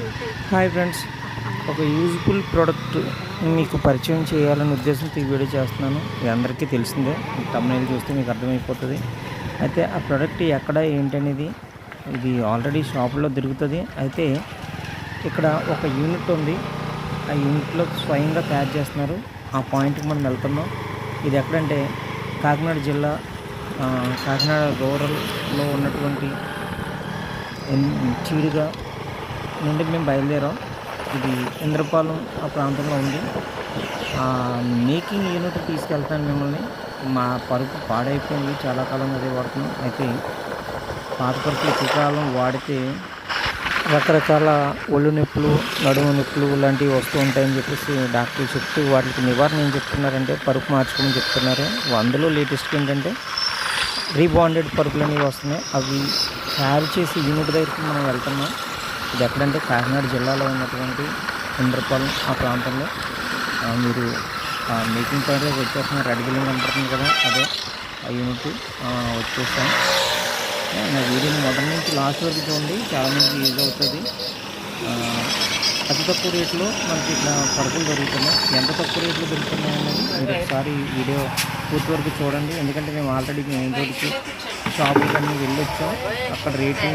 Hi friends, ఒక useful product మీకు పరిచయం చేయాలనే ఉద్దేశంతో ఈ వీడియో చేస్తున్నాను. ఇది అందరికీ తెలిసిందే, తమ్ముళ్ళు చూస్తే మీకు అర్థమైపోతుంది. అయితే ఆ ప్రోడక్ట్ ఎక్కడ ఏంటనేది ఇది ఆల్రెడీ షాపులో దొరుకుతుంది. అయితే ఇక్కడ ఒక యూనిట్ ఉంది, ఆ యూనిట్లో స్వయంగా తయారు చేస్తున్నారు. ఆ పాయింట్కి మనం వెళ్తున్నాం. ఇది ఎక్కడంటే కాకినాడ జిల్లా, కాకినాడ రూరల్లో ఉన్నటువంటి చీడుగా నుండి మేము బయలుదేరాం. ఇది ఇంద్రపాలెం ఆ ప్రాంతంలో ఉంది. మేకింగ్ యూనిట్ తీసుకెళ్తాను మిమ్మల్ని. మా పరుపు పాడైపోయింది, చాలా కాలం అదే వాడుతున్నాం. అయితే పాత పరుపు ఎక్కువ కాలం వాడితే రకరకాల ఒళ్ళు నొప్పులు, నడుము నొప్పులు లాంటివి వస్తూ ఉంటాయని చెప్పేసి డాక్టర్లు చెప్తూ వాటికి నివారణ ఏం చెప్తున్నారంటే పరుపు మార్చుకోమని చెప్తున్నారు. అందులో లేటెస్ట్గా ఏంటంటే రీబాండెడ్ పరుపులు అనేవి వస్తున్నాయి. అవి తయారు చేసి యూనిట్ దగ్గరికి మనం వెళ్తున్నాం. ఇది ఎక్కడంటే కాకినాడ జిల్లాలో ఉన్నటువంటి ఇంద్రపాలెం ఆ ప్రాంతంలో. మీరు మేకింగ్ పాయింట్లోకి వచ్చేస్తున్న రెడ్ బిల్డింగ్ కనపడుతుంది కదా, అదే ఆ యూనిట్ వచ్చేసాం. నా వీడియోని మొదటి నుంచి లాస్ట్ వరకు చూడండి, చాలామందికి యూజ్ అవుతుంది. అతి తక్కువ రేట్లో మనకి ఇట్లా పరుపులు దొరుకుతున్నాయి. ఎంత తక్కువ రేట్లో దొరుకుతున్నాయి అన్నది మీరు ఒకసారి వీడియో పూర్తి వరకు చూడండి. ఎందుకంటే మేము ఆల్రెడీ మెయిన్ రోడ్కి షాపులకి అన్నీ వెళ్ళొచ్చాం. అక్కడ రేటు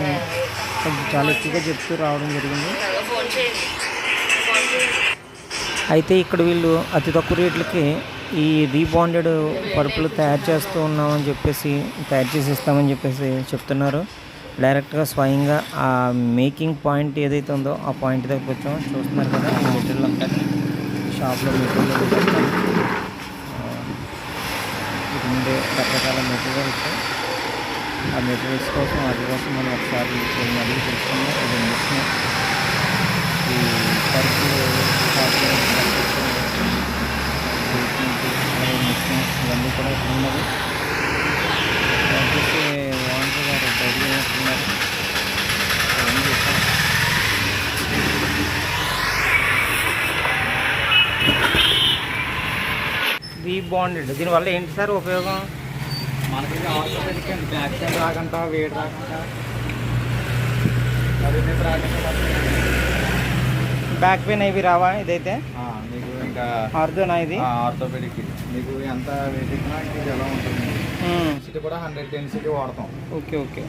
కొంచెం చాలా ఎక్కువగా చెప్తూ రావడం జరిగింది. అయితే ఇక్కడ వీళ్ళు అతి తక్కువ రేట్లకి ఈ రీబాండెడ్ పరుపులు తయారు చేస్తూ ఉన్నామని చెప్పేసి, తయారు చేసి ఇస్తామని చెప్పేసి చెప్తున్నారు. డైరెక్ట్గా స్వయంగా ఆ మేకింగ్ పాయింట్ ఏదైతే ఉందో ఆ పాయింట్ దగ్గరికి వచ్చాము. చూస్తున్నారు కదా, ఈ మెటీరియల్ అంతా షాప్లో మెటీరియల్ ఇది ఉండే రకరకాల మెటీరియల్స్. ఆ మెటీరియల్స్ కోసం వాటి కోసం మనం ఒకసారి అడిగి తెలుసుకున్నాం. ఇది మిషన్, ఈ పరుపులు మిషన్ ఇవన్నీ కూడా ఇక్కడ ఉన్నది. వచ్చేసి ఓనర్ గారు బయట చేస్తున్నారు. అవన్నీ చేస్తాం. రీబాండెడ్ దీనివల్ల ఏంటి సార్ ఉపయోగం? మనకి ఆర్థోపెడిక్ అండి, బ్యాక్ సైడ్ రాకంట, వేడి రాకంట, బ్యాక్ పెయిన్ అవి రావా? ఇదైతే మీకు ఇంకా ఆర్థోనా? ఇది ఆర్థోపెడిక్. మీకు ఎంత వెయిట్ ఎక్కినా ఇది ఎలా ఉంటుంది. డెన్సిటీ కూడా 100 డెన్సిటీ వాడతాం. Okay okay.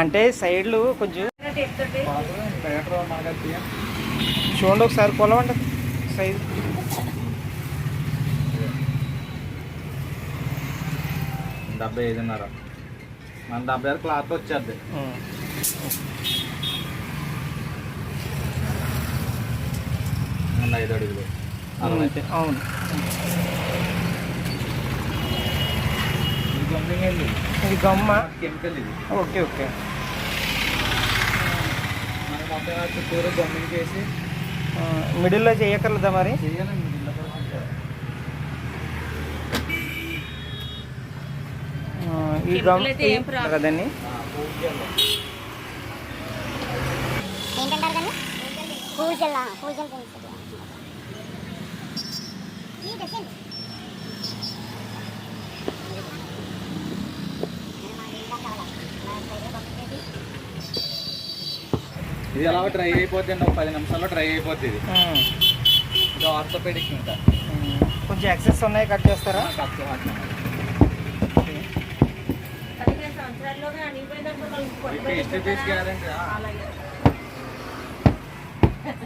అంటే సైడ్లు కొంచెం చూడండి ఒకసారి, కొలవండి సైజ్. 75.5. మన 76 క్లాత్ వచ్చేది. 5 అడుగులు. అవును. ఇది గమ్మ కెమికల్ ఇది. Okay okay. మనం మొత్తం చుట్టూరు గమ్మింగ్ చేసి మిడిల్లో చేయక్కర్లేదా మరి? చేయాలండి. ఈ గమ్ కదండి. ఏంటంటారు కానీ పూజల ఇది అలా డ్రై అయిపోతుంది. ఒక 10 నిమిషాల్లో డ్రై అయిపోతుంది. ఇది ఆర్థోపెడిక్. ఇంకా కొంచెం ఎక్సెస్ ఉన్నాయి, కట్ చేస్తారా?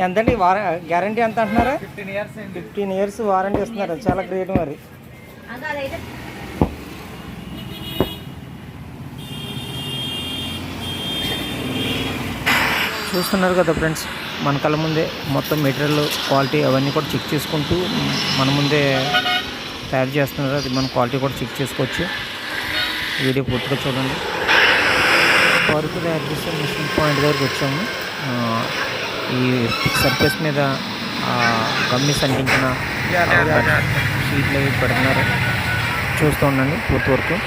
ఎంతండి గ్యారంటీ ఎంత అంటున్నారా? 15 years. 15 years వారంటీ ఇస్తున్నారు. చాలా గ్రేట్ మరి. చూస్తున్నారు కదా ఫ్రెండ్స్, మన కళ్ళ ముందే మొత్తం మెటీరియల్ క్వాలిటీ అవన్నీ కూడా చెక్ చేసుకుంటూ మన ముందే తయారు చేస్తున్నారు. అది మన క్వాలిటీ కూడా చెక్ చేసుకోవచ్చు. వీడియో పూర్తిగా చూడండి. వరకు తయారు చేసే మిషన్ పాయింట్ దగ్గరికి వచ్చాము. ఈ సర్ఫేస్ మీద గమ్మిస్ అంటించిన షీట్లు అవి పెడుతున్నారు. చూస్తూ ఉండండి పూర్తి వరకు.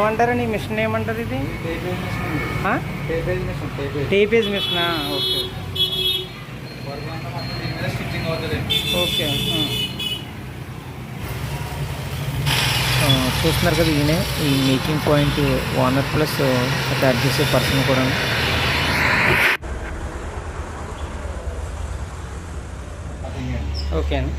ఏమంటారండి ఈ మిషన్ ఏమంటారు ఇది? టేపేజ్ మిషన్, ఆ? టేపేజ్ మిషన్, టేపేజ్. టేపేజ్ మిషనా? ఓకే వర్క్ అంతా మొత్తం దీని మీద స్టిచ్చింగ్ అవుతుందండి. ఓకే. చూస్తున్నారు కదా, ఈయనే ఈ మేకింగ్ పాయింట్ ఓనర్ ప్లస్ తయారు చేసే పర్సన్ కూడా. ఓకే అండి.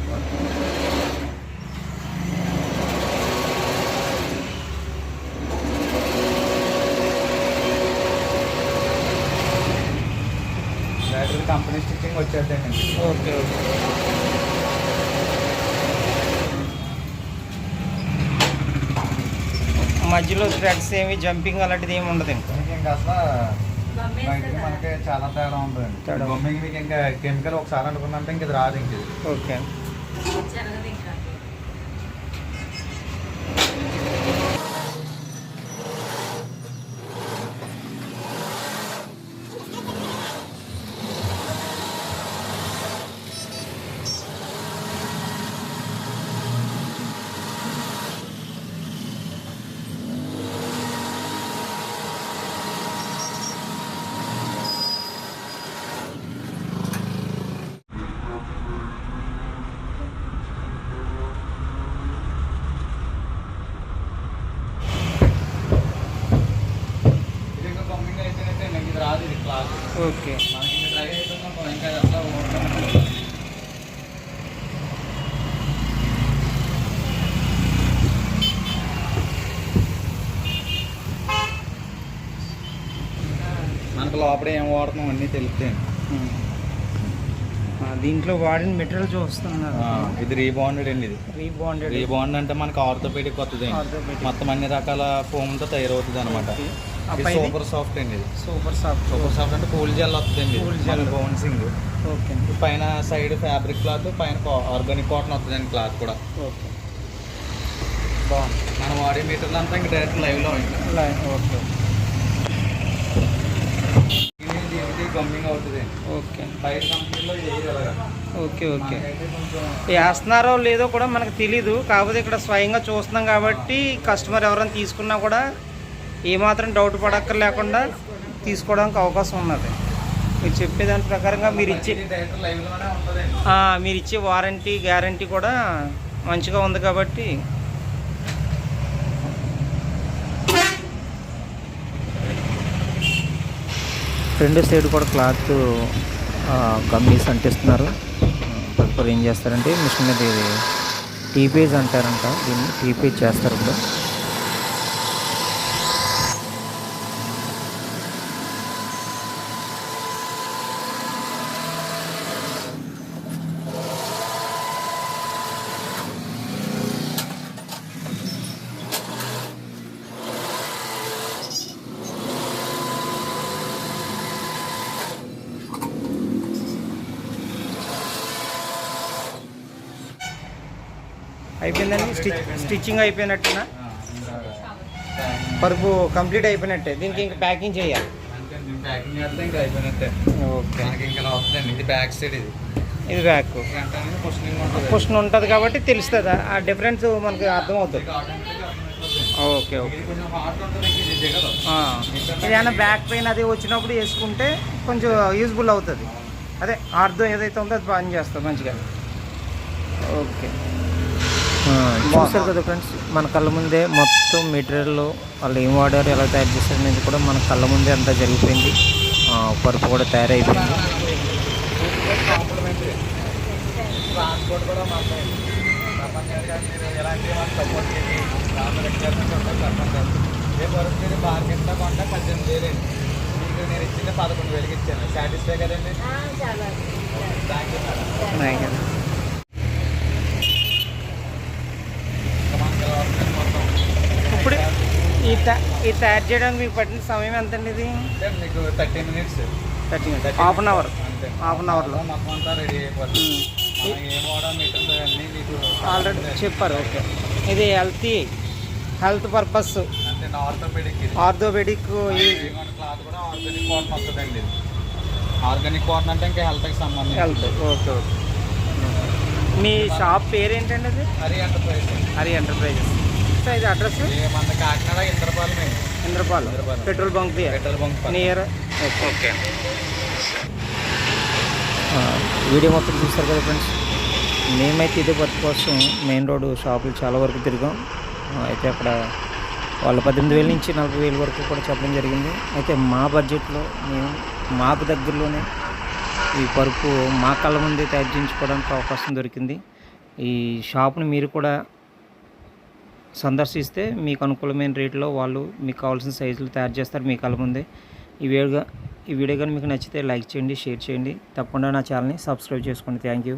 బ్యాటరీ కంపెనీ స్టిచ్చింగ్ వచ్చేద్దండి. Okay okay. మధ్యలో థ్రెడ్స్ ఏమి జంపింగ్ అలాంటిది ఏమి ఉండదు ఇంకా. ఇంకా అసలు బయటకి మనకి చాలా తేడా ఉంటుందండి. తేడా. బొమ్మకి మీకు ఇంకా కెమికల్ ఒకసారి అనుకున్నంటే ఇంక ఇది రాదు ఇంక ఇది. ఓకే. ఇది ఇంకా బొమ్మకి అయితేనైతే ఇంక ఇది రాదు, ఇది క్లాత్. ఓకే. మనకి ఇంకా డ్రై అయిపోతున్నాం ఇంకా అది అసలు ఊరుకోలేదు. మనకు లోపల ఏం వాడుతున్నాం అన్నీ తెలుస్తాయండి. దీంట్లో వాడిన మెటీరియల్ చూస్తున్నారు. ఇది రీబాండెడ్ అండి. ఇది రీబాండెడ్. రీబాండ్ అంటే మనకు ఆర్థోపెడిక్ వస్తుంది. మొత్తం అన్ని రకాల ఫోమ్తో తయారవుతుంది అనమాట. ఇది సూపర్ సాఫ్ట్ అండి. ఇది సూపర్ సాఫ్ట్. సూపర్ సాఫ్ట్ అంటే కూల్ జెల్ వస్తుందండి. Cool gel bouncing. ఓకే. పైన సైడ్ ఫ్యాబ్రిక్ క్లాత్, పైన ఆర్గానిక్ కాటన్ వస్తుందండి క్లాత్ కూడా. ఓకే. బాగుంది. మనం వాడే మెటీరియల్ అంతా ఇంకా డైరెక్ట్ లైవ్లో ఉంటుంది. ఓకే. ఇది గమ్మింగ్ అవుతుంది. ఓకే. బయట కంపెనీలో ఇది అలాగా. Okay okay. మనకైతే కొంచెం వేస్తున్నారో లేదో కూడా మనకు తెలీదు. కాకపోతే ఇక్కడ స్వయంగా చూస్తున్నాం కాబట్టి కస్టమర్ ఎవరైనా తీసుకున్నా కూడా ఏమాత్రం డౌట్ పడక్కర్ లేకుండా తీసుకోవడానికి అవకాశం ఉన్నది. మీరు చెప్పేదాని ప్రకారంగా మీరు ఇచ్చే డైరెక్ట్ లైవ్లోనే ఉంటుందండి. మీరు ఇచ్చే వారంటీ గ్యారంటీ కూడా మంచిగా ఉంది కాబట్టి. రెండు సైడ్ కూడా క్లాత్ గమ్మీస్ అంటిస్తున్నారు. తదుపరి ఏం చేస్తారంటే మిషన్ మీద ఇది టీపేజ్ అంటారంట, దీన్ని టీపేజ్ చేస్తారు ఇప్పుడు. అయిపోయిందండి. స్టిచ్చింగ్ అయిపోయినట్టునా? పరుపు కంప్లీట్ అయిపోయినట్టే. దీనికి ఇంకా ప్యాకింగ్ చేయాలి. ప్యాకింగ్ చేస్తే ఇంకా అయిపోయినట్టే. ఓకే. మనకి ఇంకా వస్తుందండి. ఇది బ్యాక్ సైడ్. ఇది ఇది బ్యాక్ ఫ్రంట్ అనేది కుషనింగ్ ఉంటుంది. క్వశ్చన్ ఉంటుంది కాబట్టి తెలుస్తుంది. ఆ డిఫరెన్స్ మనకి అర్థమవుతుంది. Okay okay. ఇది కొంచెం హార్డ్ ఉంటుంది. ఇది దిగదు. ఏదైనా బ్యాక్ పెయిన్ అది వచ్చినప్పుడు వేసుకుంటే కొంచెం యూజ్ఫుల్ అవుతుంది. అదే అర్థం ఏదైతే ఉందో అది పని చేస్తుంది మంచిగా. ఓకే. చూస్తారు కదా ఫ్రెండ్స్, మన కళ్ళ ముందే మొత్తం మెటీరియల్ వాళ్ళు ఏం వాడారు, ఎలా తయారు చేశారు అనేది కూడా మన కళ్ళ ముందే అంతా జరిగిపోయింది. పరుపు కూడా తయారైపోయింది. ట్రాన్స్పోర్ట్ కూడా మాకు ప్రపంచానికి మీరు ఎలాంటి వాళ్ళు సపోర్ట్ చేసి ఏ పరిస్థితి మార్కెట్లో కొంటే 18,000 మీకు నేను ఇచ్చింది 11,000కి ఇచ్చాను. సాటిస్ఫై కదండి? Thank you madam. ఇప్పుడు ఈ తయారు చేయడానికి మీకు పట్టిన సమయం ఎంత అండి? ఇది మీకు 30 minutes, 30 minutes, half an hour. అంతే. హాఫ్ అన్ అవర్లో మొత్తం అంతా రెడీ అయిపోతుంది. ఏం వాడా మీటర్లు అన్నీ మీకు ఆల్రెడీ చెప్పారు. ఓకే. ఇది హెల్త్ పర్పస్ అంటే ఆర్థోపెడిక్. ఆర్థోపెడిక్ క్లాత్ కూడా ఆర్గానిక్ కాటన్ వస్తుందండి. ఆర్గానిక్ కాటన్ అంటే ఇంకా హెల్త్కి సంబంధించి. హెల్త్. Okay okay. మీ షాప్ పేరు ఏంటండి? అది Hari enterprises. Hari enterprises. Sir ఇది అడ్రస్ మన కాకినాడ ఇంద్రపాలెం అండి. Indrapalem petrol bunk petrol bunk పక్కన. నియర్. ఓకే. వీడియో మొత్తం చూస్తారు కదా ఫ్రెండ్స్. మేమైతే ఇదే వర్క్ కోసం మెయిన్ రోడ్ షాపులు చాలా వరకు తిరిగాం. అయితే అక్కడ వాళ్ళు 18,000 నుంచి 40,000 వరకు కూడా చెప్పడం జరిగింది. అయితే మా బడ్జెట్లో మేము మాకు దగ్గరలోనే ఈ పరుపు మా కళ్ళ ముందే తయారు చేయించుకోవడానికి అవకాశం దొరికింది. ఈ షాప్ని మీరు కూడా సందర్శిస్తే మీకు అనుకూలమైన రేట్లో వాళ్ళు మీకు కావాల్సిన సైజులు తయారు చేస్తారు మీ కళ్ళ ముందే. ఈ వీడియో కానీ మీకు నచ్చితే లైక్ చేయండి, షేర్ చేయండి. తప్పకుండా నా ఛానల్ని సబ్స్క్రైబ్ చేసుకోండి. Thank you.